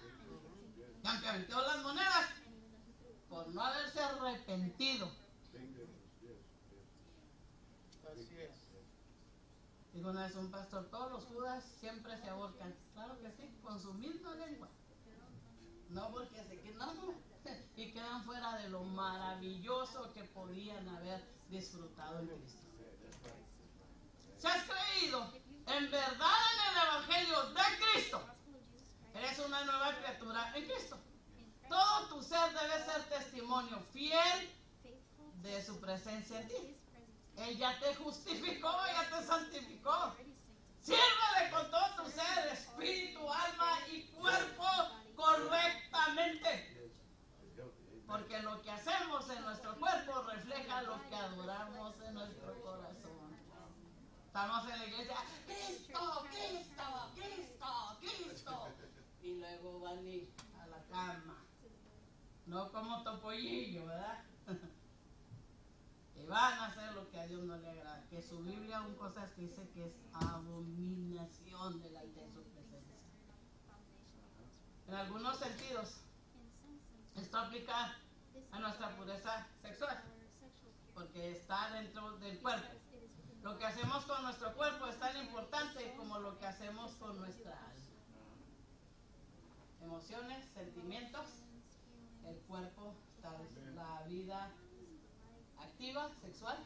Y aunque aventó las monedas, por no haberse arrepentido. Así es. Dijo una vez un pastor: todos los Judas siempre se ahorcan. Claro que sí, con su misma lengua. No porque se quedan, no, y quedan fuera de lo maravilloso que podían haber disfrutado en Cristo. Si has creído en verdad en el Evangelio de Cristo, eres una nueva criatura en Cristo. Todo tu ser debe ser testimonio fiel de su presencia en ti. Él ya te justificó, ya te santificó. Sírvele con todo tu ser, espíritu, alma y cuerpo correctamente. Porque lo que hacemos en nuestro cuerpo refleja lo que adoramos en nuestro corazón. Estamos en la iglesia: Cristo, Cristo, Cristo, Cristo. Y luego van a la cama. No como topollillo, ¿verdad? Y van a hacer lo que a Dios no le agrada. Que su Biblia, un cosas que dice que es abominación delante de su presencia. En algunos sentidos, esto aplica a nuestra pureza sexual, porque está dentro del cuerpo. Lo que hacemos con nuestro cuerpo es tan importante como lo que hacemos con nuestra alma. Emociones, sentimientos, el cuerpo, la vida activa, sexual.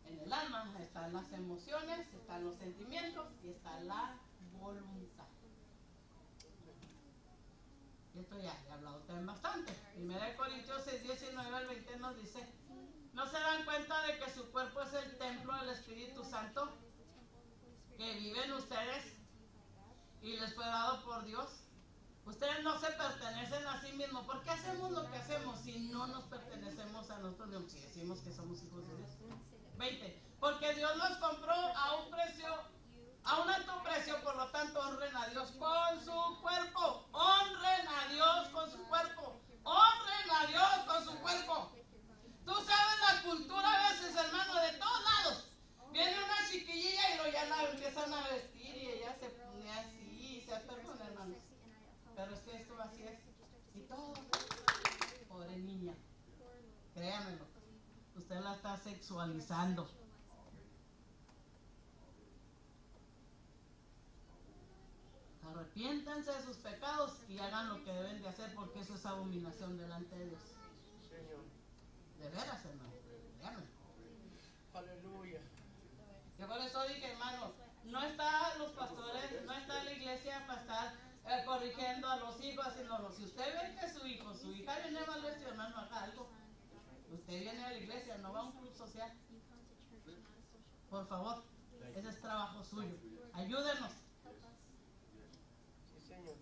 En el alma están las emociones, están los sentimientos y está la voluntad. Y esto ya he hablado también bastante. 1 Corintios 6, 19 al 20 nos dice: ¿no se dan cuenta de que su cuerpo es el templo del Espíritu Santo que vive en ustedes y les fue dado por Dios? Ustedes no se pertenecen a sí mismos. ¿Por qué hacemos lo que hacemos si no nos pertenecemos a nosotros mismos? Si decimos que somos hijos de Dios. 20. Porque Dios los compró a un alto precio, por lo tanto honren a Dios con su cuerpo. Honren a Dios con su cuerpo. Honren a Dios con su cuerpo. Tú sabes la cultura a veces, hermano, de todos lados. Viene una chiquillilla y lo ya la empiezan a vestir y ella se pone así y se perdona, hermanos. Pero es que esto así es. Y todo. Pobre niña. Créamelo. Usted la está sexualizando. Arrepiéntanse de sus pecados y hagan lo que deben de hacer, porque eso es abominación delante de Dios. Señor. De veras, hermano. Créamelo. Aleluya. Yo por eso dije, hermano, no está los pastores, no está la iglesia para estar corrigiendo a los hijos, sino si usted ve que su hija viene mal vestido, hermano, haga algo. Usted viene a la iglesia, no va a un club social. Por favor, ese es trabajo suyo. Ayúdenos. Sí, Señor.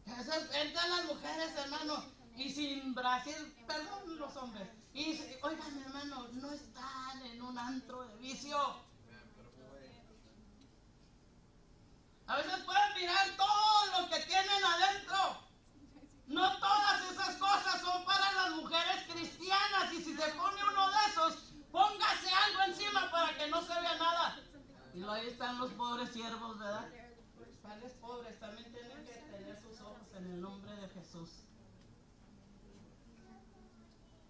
Entran las mujeres, hermano, y sin Brasil, perdón los hombres. Y oigan, hermano, no están en un antro de vicio. A veces pueden mirar todo lo que tienen adentro. No todas esas cosas son para las mujeres cristianas. Y si se pone uno de esos, póngase algo encima para que no se vea nada. Y luego ahí están los pobres siervos, ¿verdad? Padres pobres también tienen que tener sus ojos en el nombre de Jesús.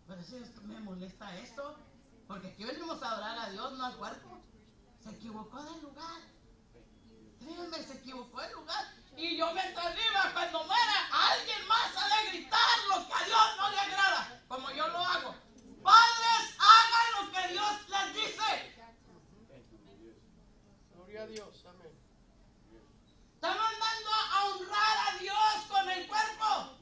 Pero eso me molesta esto, porque aquí venimos a adorar a Dios, no al cuerpo. Se equivocó del lugar. Créanme, se equivocó del lugar. Y yo mientras viva, cuando muera, alguien más ha de gritar lo que a Dios no le agrada, como yo lo hago. Padres, hagan lo que Dios les dice. Gloria a Dios. Amén. Está mandando a honrar a Dios con el cuerpo.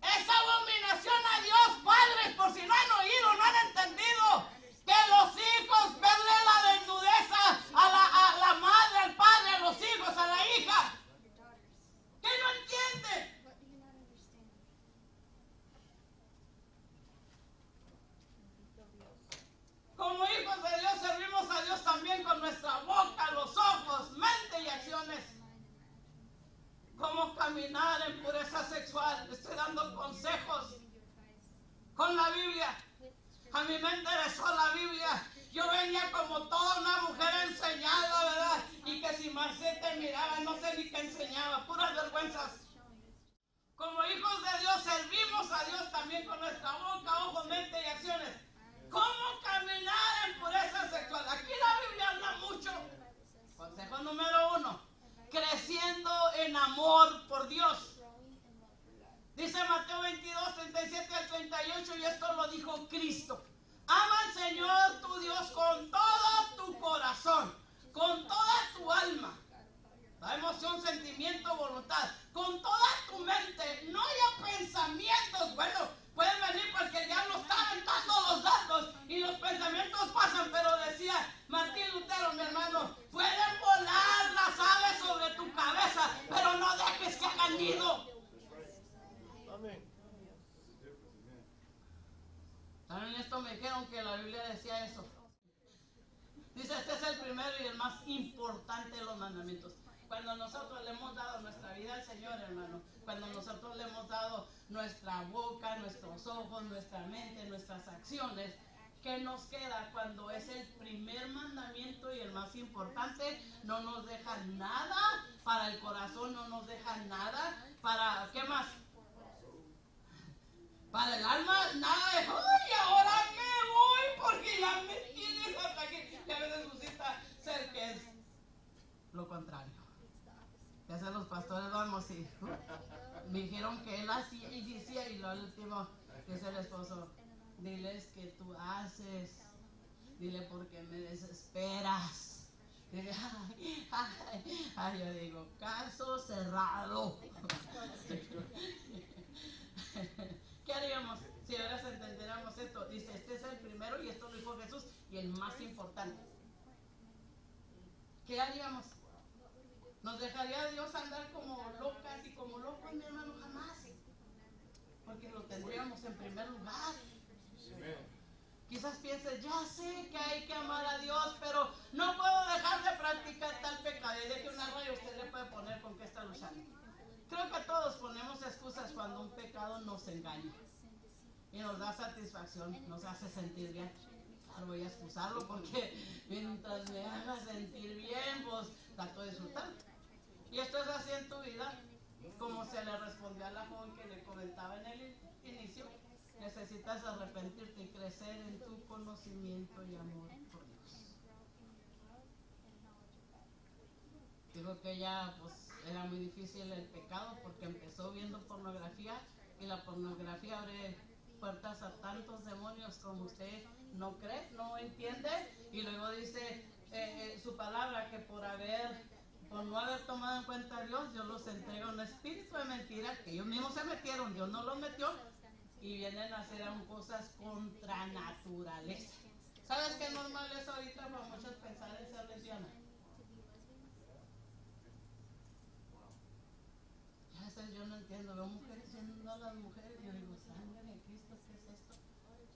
Es abominación a Dios, padres, por si no han oído, no han entendido, que los hijos verle la desnudez a la madre, al padre, a los hijos, a la hija. ¿Qué no entiende? Como hijos de Dios servimos a Dios también con nuestra boca, los ojos, mente y acciones. Cómo caminar en pureza sexual. Le estoy dando consejos con la Biblia. A mí me interesó la Biblia. Yo venía como toda una mujer enseñada, ¿verdad? Y que si Marcela te miraba, no sé ni qué enseñaba, puras vergüenzas. Como hijos de Dios servimos a Dios también con nuestra boca, ojos, mente y acciones. ¿Cómo caminar en pureza sexual? Aquí la Biblia habla mucho. Consejo número 1. Creciendo en amor por Dios. Dice Mateo 22, 37 al 38, y esto lo dijo Cristo. Ama al Señor tu Dios con todo tu corazón, con toda tu alma, la emoción, sentimiento, voluntad, con toda tu mente. No haya pensamientos. Bueno, pueden venir porque el diablo está aventando los datos y los pensamientos pasan, pero decía Martín Lutero, mi hermano, pueden volar las aves sobre tu cabeza, pero no dejes que hagan nido. Amén. También esto me dijeron que la Biblia decía eso. Dice, este es el primero y el más importante de los mandamientos. Cuando nosotros le hemos dado nuestra vida al Señor, hermano, cuando nosotros le hemos dado nuestra boca, nuestros ojos, nuestra mente, nuestras acciones, ¿qué nos queda cuando es el primer mandamiento y el más importante? No nos deja nada para el corazón, no nos deja nada para, ¿qué más? Para el alma, nada de, ¡ay, ahora qué voy! Porque ya me tienes hasta aquí. Y a veces resulta ser que es lo contrario. Que hacen los pastores, vamos, y me dijeron que él hacía y decía, y lo último, que es el esposo, diles que tú haces, dile porque me desesperas. Dile, yo digo, caso cerrado. ¿Qué haríamos si ahora entendiéramos esto? Dice, este es el primero y esto lo dijo Jesús y el más importante. ¿Qué haríamos? ¿Nos dejaría Dios andar como locas y como locos, mi hermano? Jamás. Porque lo tendríamos en primer lugar. Quizás pienses, ya sé que hay que amar a Dios, pero no puedo dejar de practicar tal pecado. Y de que una raya usted le puede poner con qué está luchando. Creo que todos ponemos excusas cuando un pecado nos engaña y nos da satisfacción, nos hace sentir bien. Claro, voy a excusarlo porque mientras me haga sentir bien, pues trato de disfrutar. Y esto es así en tu vida, como se le respondió a la joven que le comentaba en el inicio. Necesitas arrepentirte y crecer en tu conocimiento y amor por Dios. Digo que ella, pues, era muy difícil el pecado porque empezó viendo pornografía y la pornografía abre puertas a tantos demonios como usted no cree, no entiende, y luego dice su palabra que por no haber tomado en cuenta a Dios, Dios los entrega a un espíritu de mentira que ellos mismos se metieron, Dios no los metió, y vienen a hacer aún cosas contra naturaleza. ¿Sabes qué normal es ahorita para muchos pensar en ser lesbiana? A veces yo no entiendo, veo mujeres siendo a las mujeres y yo digo, sangre de Cristo, ¿qué es esto?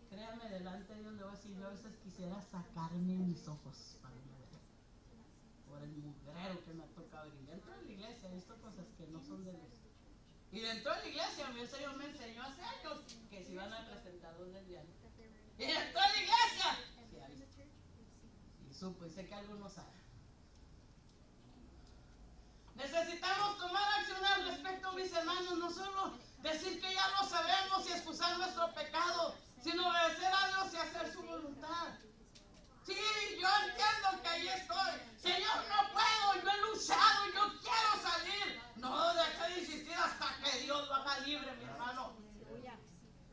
Créame, delante de Dios le voy a decir, yo a veces quisiera sacarme mis ojos para no ver. Por el mugrero que me ha tocado ir. Dentro de la iglesia he visto cosas que no son de Dios. Y dentro de la iglesia mi Señor me enseñó hace años que se iban a presentar los lesbianos. Y dentro de la iglesia, sí, ha visto. Y supo, y sé que algunos saben. Necesitamos tomar acción al respecto, mis hermanos, no solo decir que ya lo sabemos y excusar nuestro pecado, sino obedecer a Dios y hacer su voluntad. Sí, yo entiendo que ahí estoy. Señor, no puedo, yo he luchado, yo quiero salir. No deje de insistir hasta que Dios lo haga libre, mi hermano.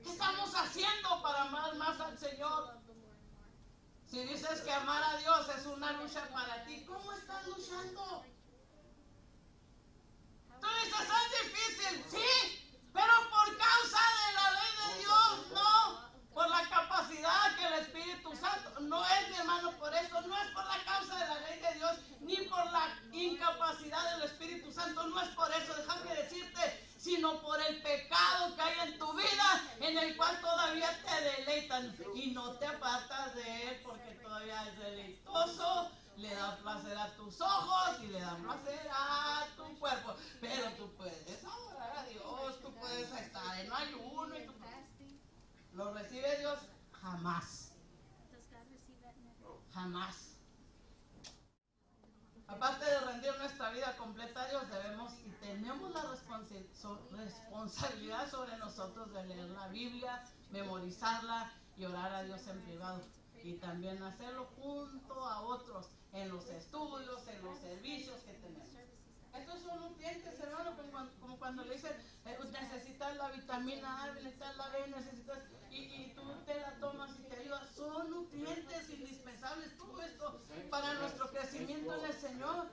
¿Qué estamos haciendo para amar más al Señor? Si dices que amar a Dios es una lucha para ti, ¿cómo estás luchando? Tú dices, es difícil, sí, pero por causa de la ley de Dios, no. Por la capacidad que el Espíritu Santo, no es, mi hermano, por eso, no es por la causa de la ley de Dios, ni por la incapacidad del Espíritu Santo, no es por eso, déjame decirte, sino por el pecado que hay en tu vida, en el cual todavía te deleitan y no te apartas de él porque todavía es deleitoso. Le da placer a tus ojos y le da placer a tu cuerpo. Pero tú puedes adorar a Dios, tú puedes estar en ayuno y tú ¿lo recibe Dios? Jamás. Jamás. Aparte de rendir nuestra vida completa a Dios, debemos y tenemos la responsabilidad sobre nosotros de leer la Biblia, memorizarla y orar a Dios en privado. Y también hacerlo junto a otros en los estudios, en los servicios que tenemos. Estos son nutrientes, hermano, como cuando le dicen, necesitas la vitamina A, necesitas la B, necesitas, y tú te la tomas y te ayuda. Son nutrientes indispensables, todo esto para nuestro crecimiento en el Señor.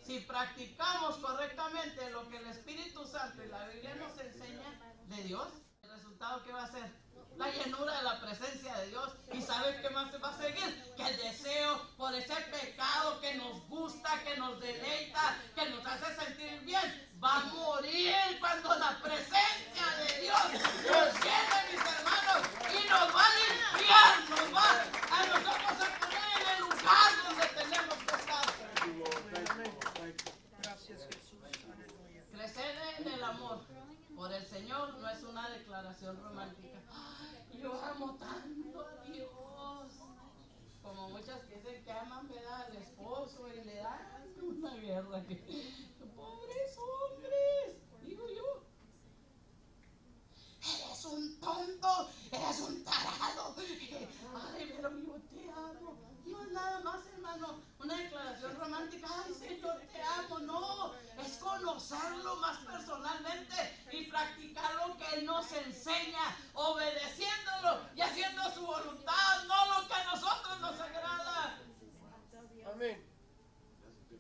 Si practicamos correctamente lo que el Espíritu Santo y la Biblia nos enseña de Dios, ¿el resultado qué va a ser? La llenura de la presencia de Dios. ¿Y sabes qué más se va a seguir? Que el deseo por ese pecado que nos gusta, que nos deleita, que nos hace sentir bien, va a morir cuando la presencia de Dios nos llene, mis hermanos, y nos va a limpiar, nos va a nosotros a poner en el lugar donde tenemos que estar. Gracias, Jesús. Aleluya. Crecer en el amor por el Señor no es una declaración romántica. Ay, yo amo tanto a Dios. Como muchas que dicen que aman, ¿verdad?, al esposo y le dan una guerra. Pobres hombres, digo yo. Eres un tonto, eres un tarado. Ay, pero yo te amo. No es nada más, hermano, una declaración romántica. Ay, Señor, te amo. No, es conocerlo más personalmente y practicar lo que Él nos enseña, obedeciéndolo y haciendo su voluntad, no lo que a nosotros nos agrada. Amén.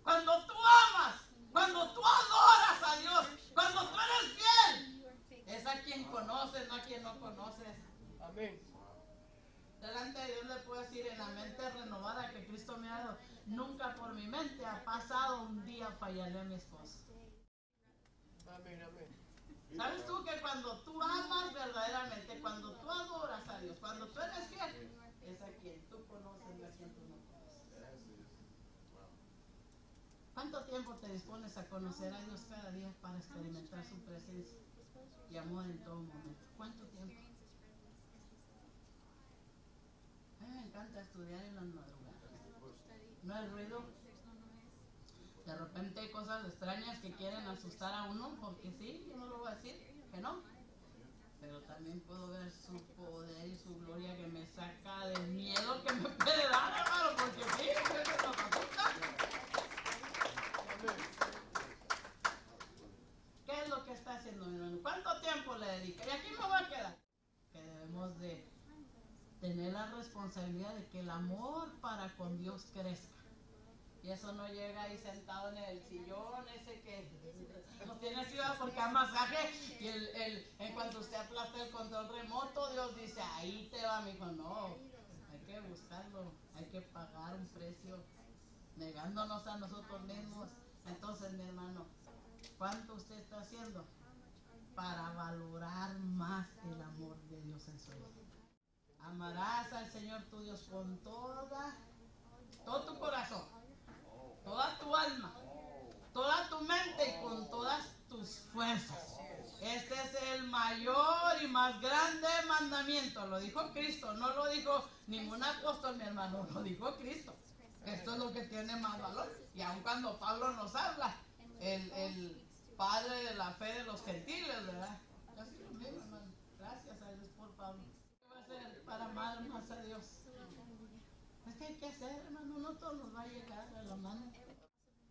Cuando tú amas, cuando tú adoras a Dios, cuando tú eres fiel, es a quien conoces, no a quien no conoces. Amén. Delante de Dios le puedo decir, en la mente renovada que Cristo me ha dado, nunca por mi mente ha pasado un día fallarle a mi esposo. Amén, amén. ¿Sabes tú que cuando tú amas verdaderamente, cuando tú adoras a Dios, cuando tú eres fiel, es a quien tú conoces, no a quien tú no conoces? ¿Cuánto tiempo te dispones a conocer a Dios cada día para experimentar su presencia y amor en todo momento? ¿Cuánto tiempo? A mí me encanta estudiar en las madrugadas. No hay ruido. De repente hay cosas extrañas que quieren asustar a uno, porque sí, yo no lo voy a decir, que no. Pero también puedo ver su poder y su gloria que me saca del miedo que me puede dar, hermano, porque sí, eso nos asusta. ¿Qué es lo que está haciendo, mi hermano? ¿Cuánto tiempo le dedica? Y aquí me voy a quedar. Que debemos de tener la responsabilidad de que el amor para con Dios crezca. Y eso no llega ahí sentado en el sillón ese que no tiene ciudad porque hay masaje y en cuanto usted aplasta el control remoto, Dios dice, ahí te va, mijo. No, hay que buscarlo, hay que pagar un precio, negándonos a nosotros mismos. Entonces, mi hermano, ¿cuánto usted está haciendo para valorar más el amor de Dios en su vida? Amarás al Señor tu Dios con todo tu corazón, toda tu alma, toda tu mente y con todas tus fuerzas. Este es el mayor y más grande mandamiento. Lo dijo Cristo, no lo dijo ningún apóstol, mi hermano, lo dijo Cristo. Esto es lo que tiene más valor. Y aun cuando Pablo nos habla, el padre de la fe de los gentiles, ¿verdad? Casi lo mismo, hermano. Gracias a Dios por Pablo. ¿Qué va a hacer para amar más a Dios? Es que hay que hacer, hermano, no todo nos va a llegar a la mano.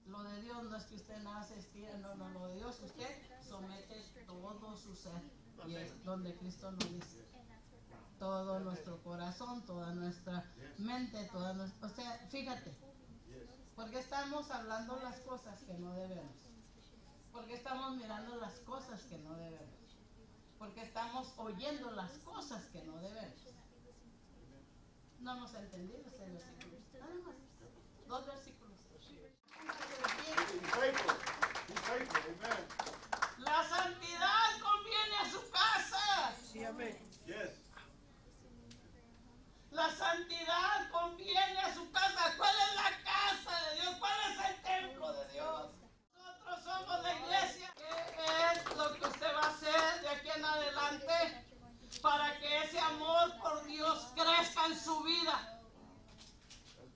Lo de Dios no es que usted nace, estira, no, lo de Dios usted somete todo su ser. Y es donde Cristo nos dice. Todo nuestro corazón, toda nuestra mente, toda nuestra... O sea, fíjate, porque estamos hablando las cosas que no debemos. Porque estamos mirando las cosas que no debemos. Porque estamos oyendo las cosas que no debemos. No hemos entendido ese versículo. Nada más. 2 versículos. La santidad conviene a su casa. Sí, amén. La santidad conviene a su casa. ¿Cuál es la casa de Dios? ¿Cuál es el templo de Dios? Nosotros somos la iglesia. ¿Qué es lo que usted va a hacer de aquí en adelante para que ese amor por Dios crezca en su vida?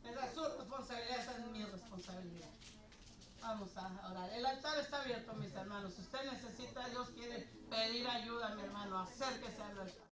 Esa es su responsabilidad, esa es mi responsabilidad. Vamos a orar. El altar está abierto, mis hermanos. Si usted necesita, Dios quiere pedir ayuda, mi hermano, acérquese al altar.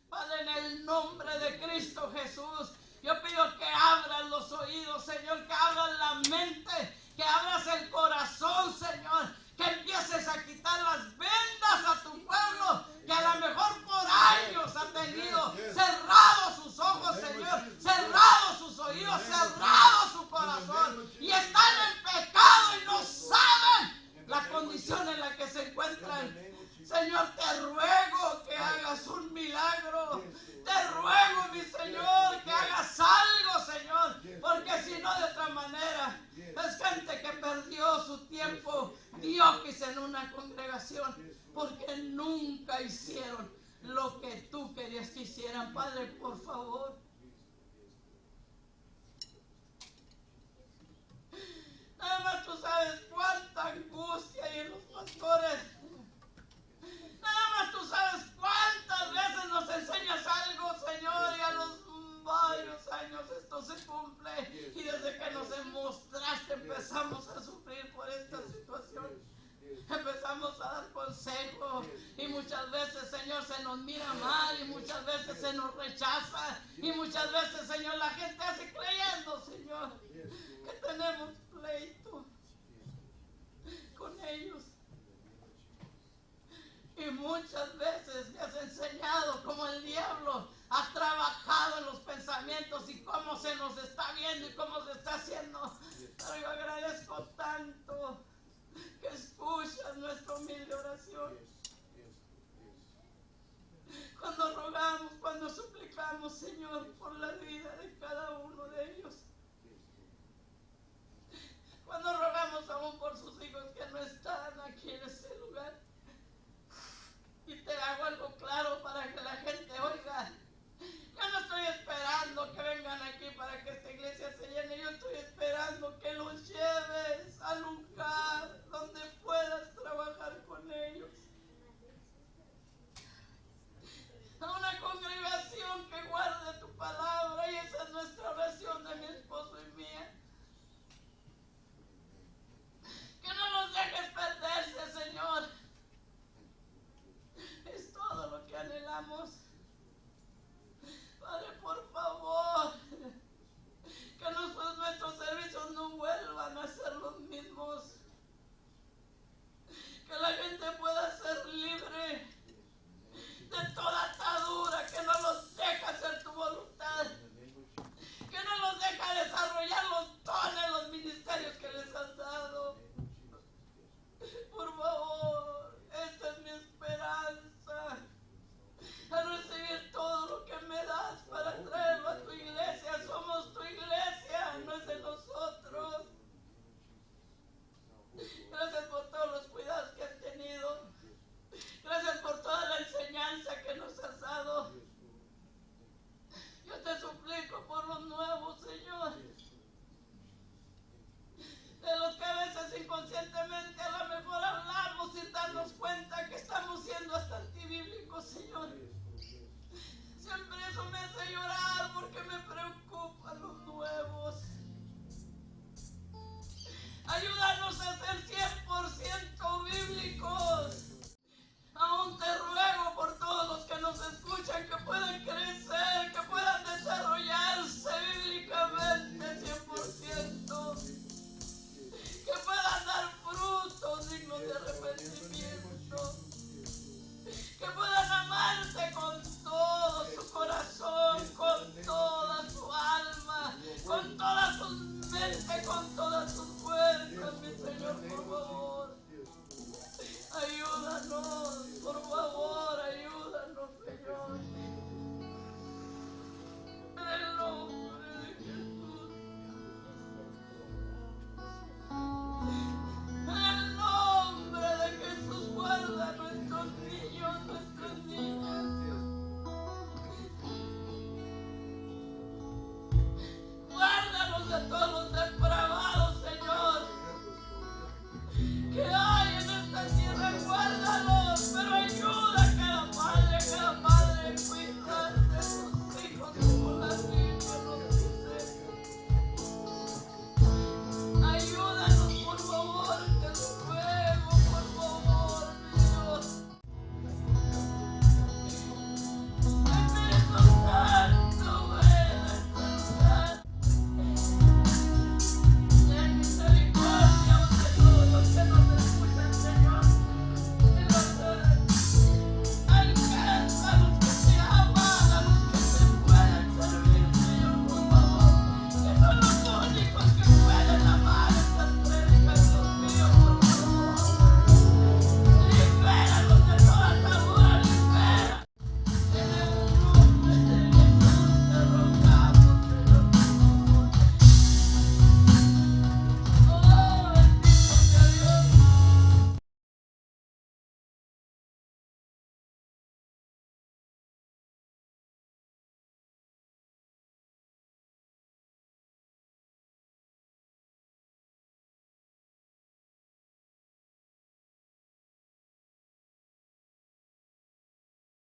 Padre, en el nombre de Cristo Jesús, yo pido que abras los oídos, Señor, que abras la mente, que abras el corazón, Señor, que empieces a quitar las vendas a tu pueblo, que a lo mejor por años ha tenido cerrados sus ojos, Señor, cerrados sus oídos, cerrado su corazón, y están en pecado y no saben la condición en la que se encuentran. Señor, te ruego que hagas un milagro. Te ruego, mi Señor, que hagas algo, Señor, porque si no, de otra manera, es gente que perdió su tiempo dióquis en una congregación, porque nunca hicieron lo que tú querías que hicieran. Padre, por favor. Nada más tú sabes cuánta angustia hay en los pastores. Nada más tú sabes cuántas veces nos enseñas algo, Señor, y a los varios años esto se cumple. Y desde que nos mostraste empezamos a sufrir por esta situación. Empezamos a dar consejo y muchas veces, Señor, se nos mira mal y muchas veces se nos rechaza y muchas veces, Señor, la gente hace creyendo, Señor, que tenemos pleito con ellos. Y muchas veces me has enseñado cómo el diablo ha trabajado en los pensamientos y cómo se nos está viendo y cómo se está haciendo. Pero yo agradezco tanto que escuchas nuestra humilde oración. Cuando rogamos, cuando suplicamos, Señor, por la vida de cada uno de ellos. Cuando rogamos aún por sus hijos que no están.